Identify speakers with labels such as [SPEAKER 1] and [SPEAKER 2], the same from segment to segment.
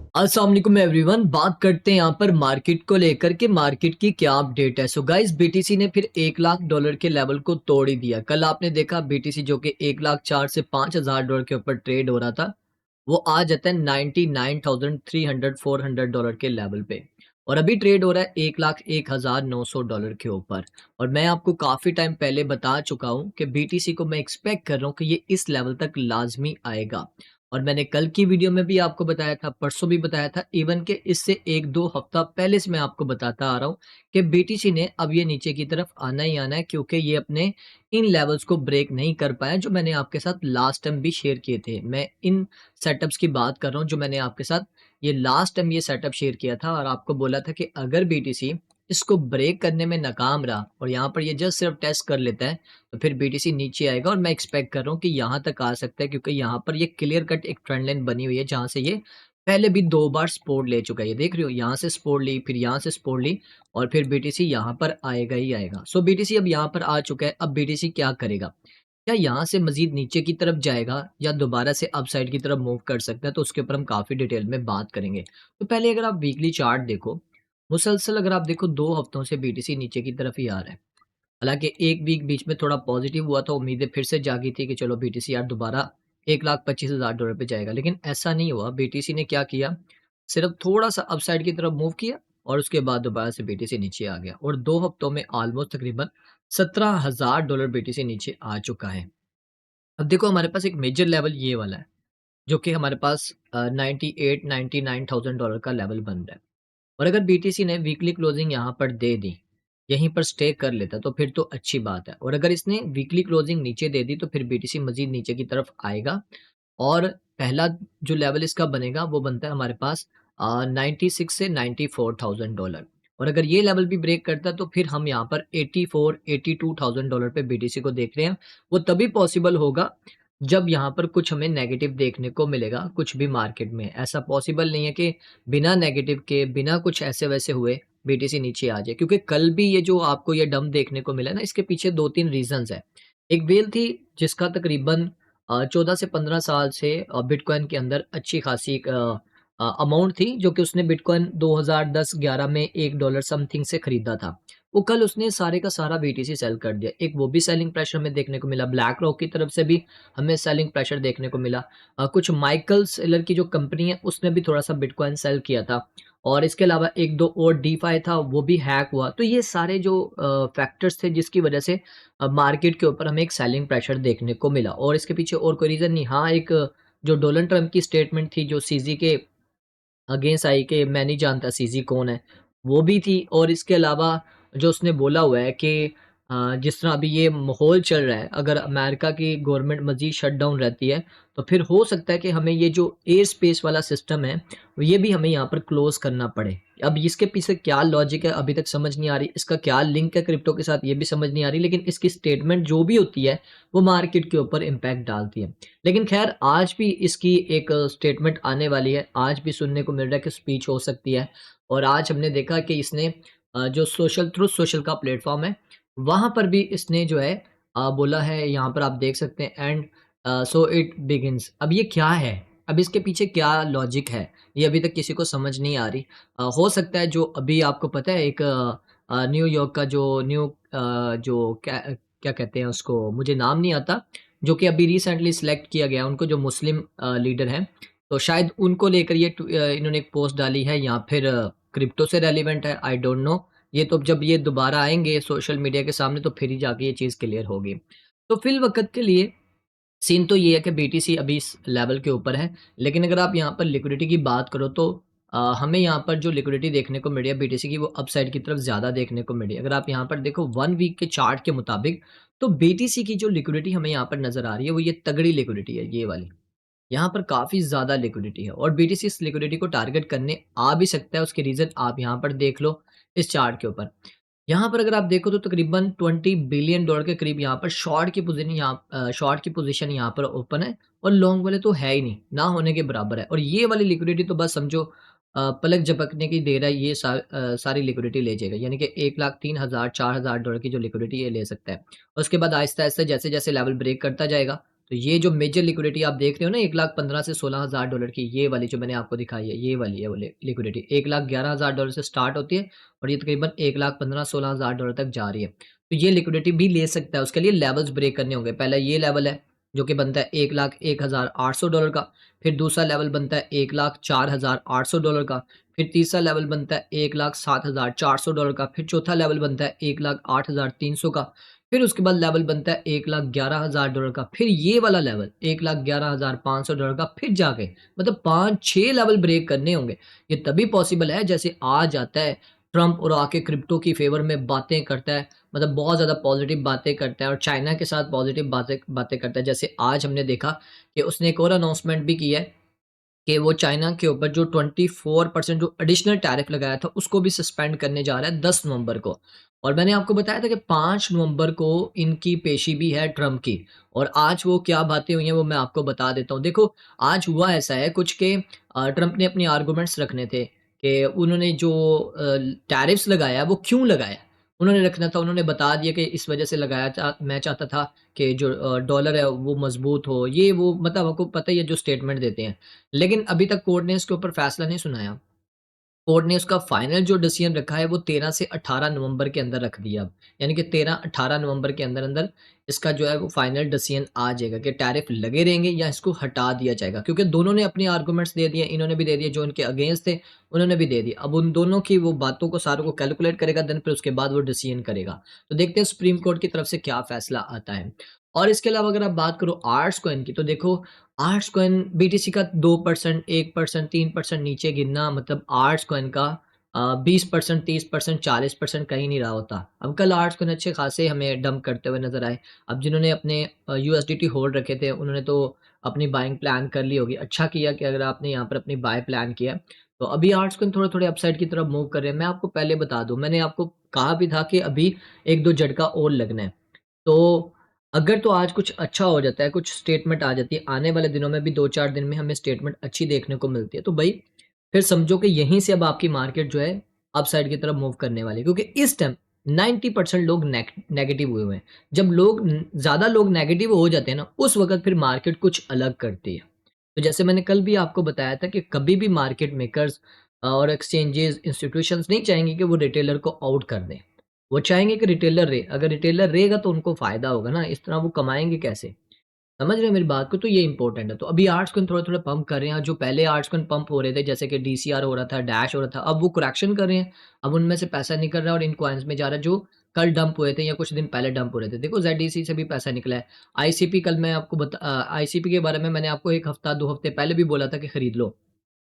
[SPEAKER 1] अस्सलाम वालेकुम एवरीवन। बात करते हैं यहाँ पर मार्केट को लेकर के मार्केट की क्या अपडेट है। सो गाइस, बीटीसी ने फिर 1 लाख डॉलर के लेवल को तोड़ ही दिया। कल आपने देखा बीटीसी जो कि 1 लाख 4 से 5 हज़ार डॉलर के ऊपर ट्रेड हो रहा था, वो आ जाता है 99,300 400 डॉलर के लेवल पे। और अभी ट्रेड हो रहा है 1 लाख 1 हज़ार 900 डॉलर के ऊपर। और मैं आपको काफी टाइम पहले बता चुका हूँ कि बीटीसी को मैं एक्सपेक्ट कर रहा हूँ कि ये इस लेवल तक लाजमी आएगा। और मैंने कल की वीडियो में भी आपको बताया था, परसों भी बताया था, इवन कि इससे 1-2 हफ्ता पहले से मैं आपको बताता आ रहा हूँ कि बीटीसी ने अब ये नीचे की तरफ आना ही आना है, क्योंकि ये अपने इन लेवल्स को ब्रेक नहीं कर पाया जो मैंने आपके साथ लास्ट टाइम भी शेयर किए थे। मैं इन सेटअप्स की बात कर रहा हूँ जो मैंने आपके साथ ये लास्ट टाइम ये सेटअप शेयर किया था और आपको बोला था कि अगर बीटीसी इसको ब्रेक करने में नाकाम रहा और यहाँ पर ये जस्ट सिर्फ टेस्ट कर लेता है, तो फिर बीटीसी नीचे आएगा। और मैं एक्सपेक्ट कर रहा हूँ कि यहाँ तक आ सकता है, क्योंकि यहाँ पर ये क्लियर कट एक ट्रेंड लाइन बनी हुई है जहाँ से ये पहले भी 2 बार सपोर्ट ले चुका है। ये देख रहे हो, यहाँ से सपोर्ट ली, फिर यहाँ से सपोर्ट ली और फिर बीटीसी यहाँ पर आएगा ही आएगा। सो बीटीसी अब यहाँ पर आ चुका है। अब बीटीसी क्या करेगा? क्या यहाँ से मज़ीद नीचे की तरफ जाएगा या दोबारा से अपसाइड की तरफ मूव कर सकता है? तो उसके ऊपर हम काफ़ी डिटेल में बात करेंगे। तो पहले अगर आप वीकली चार्ट देखो, मुसलसल अगर आप देखो 2 हफ्तों से बीटीसी नीचे की तरफ ही आ रहा है। हालाँकि 1 वीक बीच में थोड़ा पॉज़िटिव हुआ था, उम्मीदें फिर से जागी थी कि चलो बीटीसी यार दोबारा 1,25,000 डॉलर पे जाएगा, लेकिन ऐसा नहीं हुआ। बीटीसी ने क्या किया, सिर्फ़ थोड़ा-सा अपसाइड की तरफ मूव किया और उसके बाद दोबारा से बीटीसी नीचे आ गया और 2 हफ्तों में ऑलमोस्ट तकरीबन $17,000 बीटीसी नीचे आ चुका है। अब देखो, हमारे पास एक मेजर लेवल ये वाला है, जो कि हमारे पास 98-99,000 डॉलर का लेवल बन रहा है। और अगर बीटीसी ने वीकली क्लोजिंग यहाँ पर दे दी, यहीं पर स्टे कर लेता, तो फिर तो अच्छी बात है। और अगर इसने वीकली क्लोजिंग नीचे दे दी तो फिर बीटीसी मज़ीद नीचे की तरफ आएगा और पहला जो लेवल इसका बनेगा वो बनता है हमारे पास 96 से 94,000 डॉलर। और अगर ये लेवल भी ब्रेक करता है तो फिर हम यहाँ पर 84 82,000 डॉलर पे बीटीसी को देख रहे हैं। वो तभी पॉसिबल होगा जब यहाँ पर कुछ हमें नेगेटिव देखने को मिलेगा कुछ भी मार्केट में। ऐसा पॉसिबल नहीं है कि बिना नेगेटिव के, बिना कुछ ऐसे वैसे हुए बीटीसी नीचे आ जाए, क्योंकि कल भी ये जो आपको ये डंप देखने को मिला ना, इसके पीछे 2-3 रीज़न्स हैं। एक व्हेल थी जिसका तकरीबन 14 से 15 साल से बिटकॉइन के अंदर अच्छी खासी एक अमाउंट थी, जो कि उसने बिटकॉइन 2010-11 में $1 समथिंग से खरीदा था। वो कल उसने सारे का सारा बीटीसी सेल कर दिया। एक वो भी सेलिंग प्रेशर हमें देखने को मिला, ब्लैक रॉक की तरफ से भी हमें सेलिंग प्रेशर देखने को मिला। कुछ माइकल सेलर की जो कंपनी है उसने भी थोड़ा-सा बिटकॉइन सेल किया था और इसके अलावा 1-2 और डीफाई था, वो भी हैक हुआ। तो ये सारे जो फैक्टर्स थे जिसकी वजह से मार्केट के ऊपर हमें एक सेलिंग प्रेशर देखने को मिला और इसके पीछे और कोई रीज़न नहीं। हाँ, एक जो डोनाल्ड ट्रंप की स्टेटमेंट थी जो सीज़ी के अगेंस्ट आई कि मैं नहीं जानता सीज़ी कौन है, वो भी थी। और इसके अलावा जो उसने बोला हुआ है कि जिस तरह अभी ये माहौल चल रहा है, अगर अमेरिका की गवर्नमेंट मज़ीद शटडाउन रहती है, तो फिर हो सकता है कि हमें ये जो एयर स्पेस वाला सिस्टम है, ये भी हमें यहाँ पर क्लोज़ करना पड़े। अब इसके पीछे क्या लॉजिक है अभी तक समझ नहीं आ रही, इसका क्या लिंक है क्रिप्टो के साथ ये भी समझ नहीं आ रही, लेकिन इसकी स्टेटमेंट जो भी होती है, वो मार्केट के ऊपर इम्पैक्ट डालती है। लेकिन ख़ैर, आज भी इसकी एक स्टेटमेंट आने वाली है, आज भी सुनने को मिल रहा है कि स्पीच हो सकती है। और आज हमने देखा कि इसने जो सोशल ट्रुथ सोशल का प्लेटफ़ॉर्म है, वहाँ पर भी इसने जो है बोला है, यहाँ पर आप देख सकते हैं एंड सो इट बिगिन्स। अब ये क्या है? अब इसके पीछे क्या लॉजिक है? ये अभी तक किसी को समझ नहीं आ रही। हो सकता है जो अभी आपको पता है एक न्यूयॉर्क का जो जो क्या कहते हैं उसको, मुझे नाम नहीं आता, जो कि अभी रिसेंटली सिलेक्ट किया गया उनको, जो मुस्लिम लीडर हैं, तो शायद उनको लेकर ये इन्होंने एक पोस्ट डाली है या फिर क्रिप्टो से रेलेवेंट है, आई डोंट नो। ये तो जब ये दोबारा आएँगे सोशल मीडिया के सामने तो फिर ही जाके ये चीज़ क्लियर होगी। तो फ़िलवक़्त के लिए सीन तो ये है कि बीटीसी अभी इस लेवल के ऊपर है, लेकिन अगर आप यहाँ पर लिक्विडिटी की बात करो तो हमें यहाँ पर जो लिक्विडिटी देखने को मिल रही है बीटीसी की, वो अपसाइड की तरफ ज़्यादा देखने को मिल रही है। अगर आप यहाँ पर देखो 1 वीक के चार्ट के मुताबिक, तो बीटीसी की जो लिक्विडिटी हमें यहाँ पर नज़र आ रही है, वो ये तगड़ी लिक्विडिटी है, ये वाली। यहाँ पर काफ़ी ज़्यादा लिक्विडिटी है और बीटीसी इस लिक्विडिटी को टारगेट करने आ भी सकता है। उसके रीज़न आप यहाँ पर देख लो इस चार्ट के ऊपर। यहाँ पर अगर आप देखो तो तकरीबन $20 बिलियन के करीब यहाँ पर शॉर्ट की पोज़ीशन यहाँ पर ओपन है और लॉन्ग वाले तो है ही नहीं, ना होने के बराबर है। और ये वाली लिक्विडिटी तो बस समझो पलक झपकने की देर है, ये सारी लिक्विडिटी ले जाएगा। यानी कि 1,03,000 $4,000 की जो लिक्विडिटी ये ले सकता है। और उसके बाद आहिस्ता-आहिस्ता जैसे-जैसे लेवल ब्रेक करता जाएगा, तो ये जो मेजर लिक्विडिटी आप देख रहे हो ना 1,15,000 से $16,000 की, ये वाली जो मैंने आपको दिखाई है, ये वाली है वो लिक्विडिटी $1,11,000 से स्टार्ट होती है और ये तकरीबन 1,15,000-16,000 तक जा रही है। तो ये लिक्विडिटी भी ले सकता है, उसके लिए लेवल्स ब्रेक करने होंगे। पहला ये लेवल है जो कि बनता है $1,01,800 का, फिर दूसरा लेवल बनता है $1,04,800 का, फिर तीसरा लेवल बनता है $1,07,400 का, फिर चौथा लेवल बनता है $1,08,300 का, फिर उसके बाद लेवल बनता है $1,11,000 का, फिर ये वाला लेवल $1,11,500 का, फिर जाके मतलब 5-6 लेवल ब्रेक करने होंगे। ये तभी पॉसिबल है जैसे आज आता है ट्रम्प और आके क्रिप्टो की फ़ेवर में बातें करता है, मतलब बहुत ज़्यादा पॉज़िटिव बातें करता है और चाइना के साथ पॉज़िटिव बातें बातें करता है। जैसे आज हमने देखा कि उसने एक और अनाउंसमेंट भी की है कि वो चाइना के ऊपर जो 24% जो एडिशनल टैरिफ लगाया था, उसको भी सस्पेंड करने जा रहा है 10 नवंबर को। और मैंने आपको बताया था कि 5 नवंबर को इनकी पेशी भी है ट्रम्प की और आज वो क्या बातें हुई हैं, वो मैं आपको बता देता हूँ। देखो, आज हुआ ऐसा है कुछ कि ट्रम्प ने अपने आर्गुमेंट्स रखने थे कि उन्होंने जो टैरिफ्स लगाया, वो क्यों लगाया? उन्होंने रखना था, उन्होंने बता दिया कि इस वजह से लगाया था, मैं चाहता था कि जो डॉलर है, वो मज़बूत हो, ये वो मतलब आपको पता ही है जो स्टेटमेंट देते हैं। लेकिन अभी तक कोर्ट ने इसके ऊपर फैसला नहीं सुनाया। कोर्ट ने उसका फाइनल जो डिसीजन रखा है वो 13 से 18 नवंबर के अंदर रख दिया अब। यानी कि 13-18 नवंबर के अंदर-अंदर इसका जो है वो फाइनल डिसीजन आ जाएगा कि टैरिफ लगे रहेंगे या इसको हटा दिया जाएगा। क्योंकि दोनों ने अपने आर्गुमेंट्स दे दिए, इन्होंने भी दे दिए, जो इनके अगेंस्ट थे उन्होंने भी दे दिए। अब उन दोनों की वो बातों को सारों को कैलकुलेट करेगा, देन फिर उसके बाद वो डिसीजन करेगा। तो देखते हैं सुप्रीम कोर्ट की तरफ से क्या फैसला आता है। और इसके अलावा अगर आप बात करो आर्ट्स कॉइन की, तो देखो आर्ट्स कॉइन बीटीसी का 2%, 1%, 3% नीचे गिरना मतलब आर्ट्स कॉइन का 20%, 30%, 40% कहीं नहीं रहा होता। अब कल आर्ट्स कॉइन अच्छे खासे हमें डंप करते हुए नज़र आए। अब जिन्होंने अपने यूएसडीटी होल्ड रखे थे, उन्होंने तो अपनी बाइंग प्लान कर ली होगी। अच्छा किया कि अगर आपने यहाँ पर अपनी बाय प्लान किया है, तो अभी आर्ट्स कॉइन थोड़े-थोड़े अपसाइड की तरफ मूव कर रहे हैं। मैं आपको पहले बता दूँ, मैंने आपको कहा भी था कि अभी 1-2 झटका और लगना है। तो अगर तो आज कुछ अच्छा हो जाता है, कुछ स्टेटमेंट आ जाती है, आने वाले दिनों में भी 2-4 दिन में हमें स्टेटमेंट अच्छी देखने को मिलती है, तो भई फिर समझो कि यहीं से अब आपकी मार्केट जो है अपसाइड की तरफ मूव करने वाली है। क्योंकि इस टाइम 90% लोग नेगेटिव हुए हुए हैं। जब लोग ज़्यादा लोग नेगेटिव हो जाते हैं ना, उस वक़्त फिर मार्केट कुछ अलग करती है। तो जैसे मैंने कल भी आपको बताया था कि कभी भी मार्केट मेकर्स और एक्सचेंजेस, इंस्टीट्यूशंस नहीं चाहेंगे कि वो रिटेलर को आउट कर दें। वो चाहेंगे कि रिटेलर रहे, अगर रिटेलर रहेगा तो उनको फ़ायदा होगा ना, इस तरह वो कमाएँगे कैसे? समझ रहे हैं मेरी बात को? तो ये इम्पोर्टेंट है। तो अभी आर्ट्स कॉइन थोड़ा-थोड़ा पंप कर रहे हैं, जो पहले आर्ट्स कॉइन पंप हो रहे थे, जैसे कि डीसीआर हो रहा था, डैश हो रहा था, अब वो करेक्शन कर रहे हैं। अब उनमें से पैसा निकल रहा है और इन कॉइन्स में जा रहा है, जो कल डंप हुए थे या कुछ दिन पहले डंप हो रहे थे। देखो ज़ेडईसी से भी पैसा निकला है। आईसीपी कल मैं आपको आईसीपी के बारे में मैंने आपको 1 हफ्ता, 2 हफ्ते पहले भी बोला था कि खरीद लो।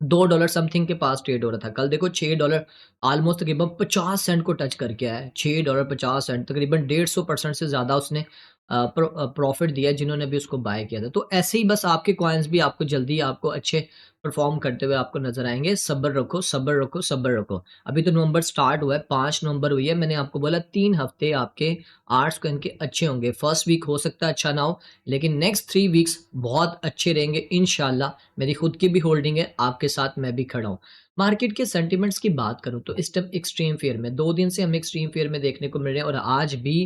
[SPEAKER 1] $2 समथिंग के पास ट्रेड हो रहा था। कल देखो $6 ऑलमोस्ट तकरीबन 50 सेंट को टच करके आया है। $6 50 सेंट तकरीबन 150% से ज़्यादा उसने प्रॉफ़िट दिया है जिन्होंने भी उसको बाय किया था। तो ऐसे ही बस आपके कॉइन्स भी आपको जल्दी आपको अच्छे परफ़ॉर्म करते हुए आपको नज़र आएँगे। सब्र रखो, सब्र रखो, सब्र रखो। अभी तो नवंबर स्टार्ट हुआ है, 5 नवंबर हुई है। मैंने आपको बोला 3 हफ्ते आपके आर्ट्स कॉइन के अच्छे होंगे। फर्स्ट वीक हो सकता है अच्छा ना हो, लेकिन नेक्स्ट 3 वीक्स बहुत अच्छे रहेंगे इंशाल्लाह। मेरी खुद की भी होल्डिंग है, आपके साथ मैं भी खड़ा हूँ। मार्केट के सेंटिमेंट्स की बात करूँ तो इस टाइम एक्सट्रीम फ़ियर में 2 दिन से हमें एक्सट्रीम फ़ियर में देखने को मिल रहे हैं और आज भी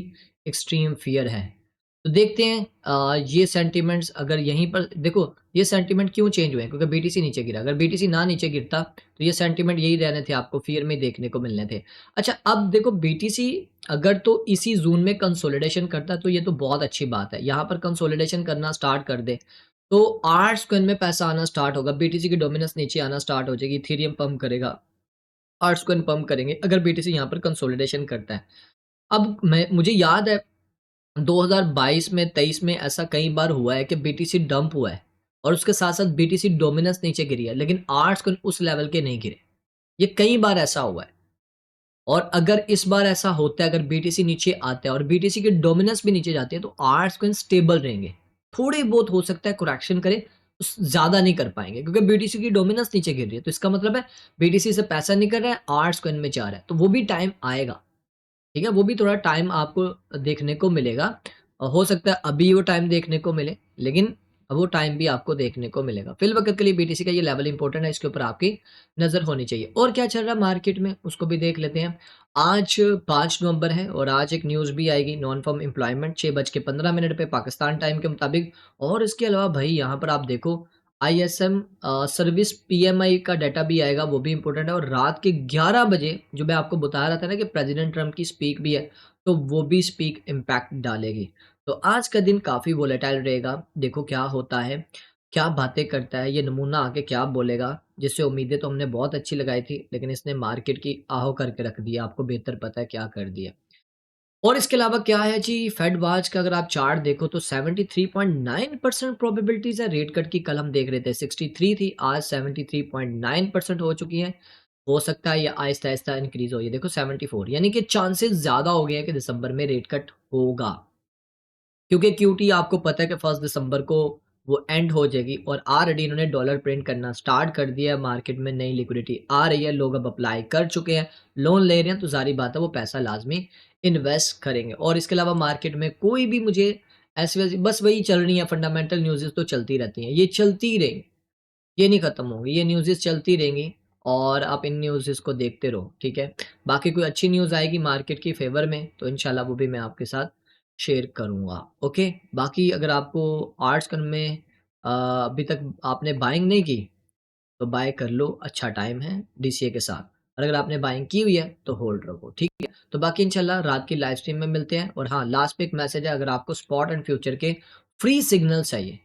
[SPEAKER 1] एक्सट्रीम फ़ियर है। तो देखते हैं ये सेंटिमेंट्स अगर यहीं पर देखो, ये सेंटिमेंट क्यों चेंज हुए हैं? क्योंकि बीटीसी नीचे गिरा। अगर बीटीसी ना नीचे गिरता तो ये सेंटिमेंट यही रहने थे, आपको फ़ियर में ही देखने को मिलने थे। अच्छा, अब देखो बीटीसी अगर तो इसी ज़ोन में कंसोलिडेशन करता तो ये तो बहुत अच्छी बात है। यहाँ पर कंसोलिडेशन करना स्टार्ट कर दे तो आर्ट्स कॉइन में पैसा आना स्टार्ट होगा, बीटीसी की डोमिनेंस नीचे आना स्टार्ट हो जाएगी, इथेरियम पंप करेगा, आर्ट्स कॉइन पंप करेंगे अगर बीटीसी यहाँ पर कंसोलिडेशन करता है। अब मैं मुझे याद है 2022 में 23 में ऐसा कई बार हुआ है कि बीटीसी डंप हुआ है और उसके साथ-साथ बीटीसी डोमिनेंस नीचे गिरी है, लेकिन आर्ट्स कॉइन उस लेवल के नहीं गिरे। ये कई बार ऐसा हुआ है। और अगर इस बार ऐसा होता है, अगर बीटीसी नीचे आता है और बीटीसी की डोमिनेंस भी नीचे जाती है, तो आर्ट्स कॉइन स्टेबल रहेंगे। थोड़े बहुत हो सकता है करेक्शन करे, ज़्यादा नहीं कर पाएँगे क्योंकि बीटीसी की डोमिनेंस नीचे गिर रही है। तो इसका मतलब है बीटीसी से पैसा निकल रहा है, आर्ट्स कॉइन में जा रहा है। तो वो भी टाइम आएगा, ठीक है? वो भी थोड़ा टाइम आपको देखने को मिलेगा। हो सकता है अभी वो टाइम देखने को मिले, लेकिन अब वो टाइम भी आपको देखने को मिलेगा। फ़िलवक़्त के लिए बीटीसी का ये लेवल इम्पोर्टेंट है, इसके ऊपर आपकी नज़र होनी चाहिए। और क्या चल रहा है मार्केट में, उसको भी देख लेते हैं। आज 5 नवंबर है और आज एक न्यूज़ भी आएगी, नॉन फ़ार्म एम्प्लॉयमेंट 6:15 पे पाकिस्तान टाइम के मुताबिक। और इसके अलावा भई यहाँ पर आप देखो, आईएसएम सर्विस पीएमआई का डाटा भी आएगा, वो भी इम्पोर्टेंट है। और रात के 11 बजे जो मैं आपको बता रहा था ना कि प्रेज़िडेंट ट्रंप की स्पीक भी है, तो वो भी स्पीक इम्पैक्ट डालेगी। तो आज का दिन काफ़ी वोलेटाइल रहेगा, देखो क्या होता है, क्या बातें करता है, ये नमूना आके क्या बोलेगा, जिससे उम्मीदें तो हमने बहुत अच्छी लगाई थी, लेकिन इसने मार्केट की आहो करके रख दिया, आपको बेहतर पता है क्या कर दिया। और इसके अलावा क्या है जी, फेड वॉच का अगर आप चार्ट देखो तो 73.9% प्रोबेबिलिटीज़ है रेट कट की। कल हम देख रहे थे 63 थी, आज 73.9% हो चुकी है। हो सकता है ये आहिस्ता-आहिस्ता इंक्रीज़ हो, ये देखो 74, यानी कि चांसेस ज़्यादा हो गए हैं कि दिसंबर में रेट कट होगा। क्योंकि क्यूटी आपको पता है कि 1 दिसंबर को वो एंड हो जाएगी और ऑलरेडी इन्होंने डॉलर प्रिंट करना स्टार्ट कर दिया है, मार्केट में नई लिक्विडिटी आ रही है, लोग अब अप्लाई कर चुके हैं, लोन ले रहे हैं, तो ज़ाहिर बात है वो पैसा लाज़मी इन्वेस्ट करेंगे। और इसके अलावा मार्केट में कोई भी मुझे ऐसी-वैसी बस वही चल रही है, फंडामेंटल न्यूज़ेज़ तो चलती रहती हैं, ये चलती रहेंगी। ये नहीं खत्म होंगी, ये न्यूज़ेज़ चलती रहेंगी और आप इन न्यूज़ेज़ को देखते रहो, ठीक है? बाकी कोई अच्छी न्यूज़ आएगी मार्केट की फ़ेवर में, तो इंशाल्लाह वो भी मैं आपके साथ शेयर करूँगा, ओके? बाकी अगर आपको आर्ट्स कन में अभी तक आपने बाइंग नहीं की, तो बाय कर लो, अच्छा टाइम है डीसीए के साथ। और अगर आपने बाइंग की हुई है, तो होल्ड रखो, ठीक है? तो बाकी इंशाल्लाह रात की लाइव स्ट्रीम में मिलते हैं। और हाँ, लास्ट पे एक मैसेज है, अगर आपको स्पॉट एंड फ्यूचर के फ्री सिग्नल चाहिए,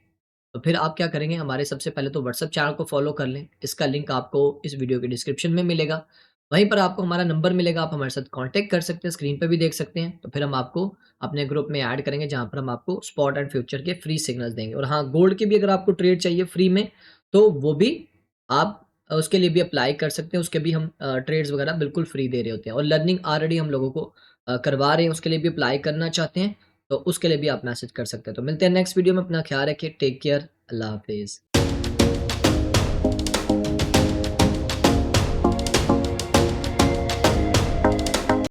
[SPEAKER 1] तो फिर आप क्या करेंगे, हमारे सबसे पहले तो व्हाट्सएप चैनल को फॉलो कर लें। इसका लिंक आपको इस वीडियो के डिस्क्रिप्शन में मिलेगा। वहीं पर आपको हमारा नंबर मिलेगा, आप हमारे साथ कॉन्टैक्ट कर सकते हैं, स्क्रीन पे भी देख सकते हैं। तो फिर हम आपको अपने ग्रुप में ऐड करेंगे, जहाँ पर हम आपको स्पॉट एंड फ्यूचर के फ्री सिग्नल्स देंगे। और हाँ, गोल्ड के भी अगर आपको ट्रेड चाहिए फ्री में, तो वो भी आप उसके लिए भी अप्लाई कर सकते हैं। उसके भी हम ट्रेड्स वगैरह बिल्कुल फ्री दे रहे होते हैं। और लर्निंग ऑलरेडी हम लोगों को करवा रहे हैं, उसके लिए भी अप्लाई करना चाहते हैं, तो उसके लिए भी आप मैसेज कर सकते हैं। तो मिलते हैं नेक्स्ट वीडियो में, अपना ख्याल रखिए, टेक केयर, अल्लाह हाफ़िज़।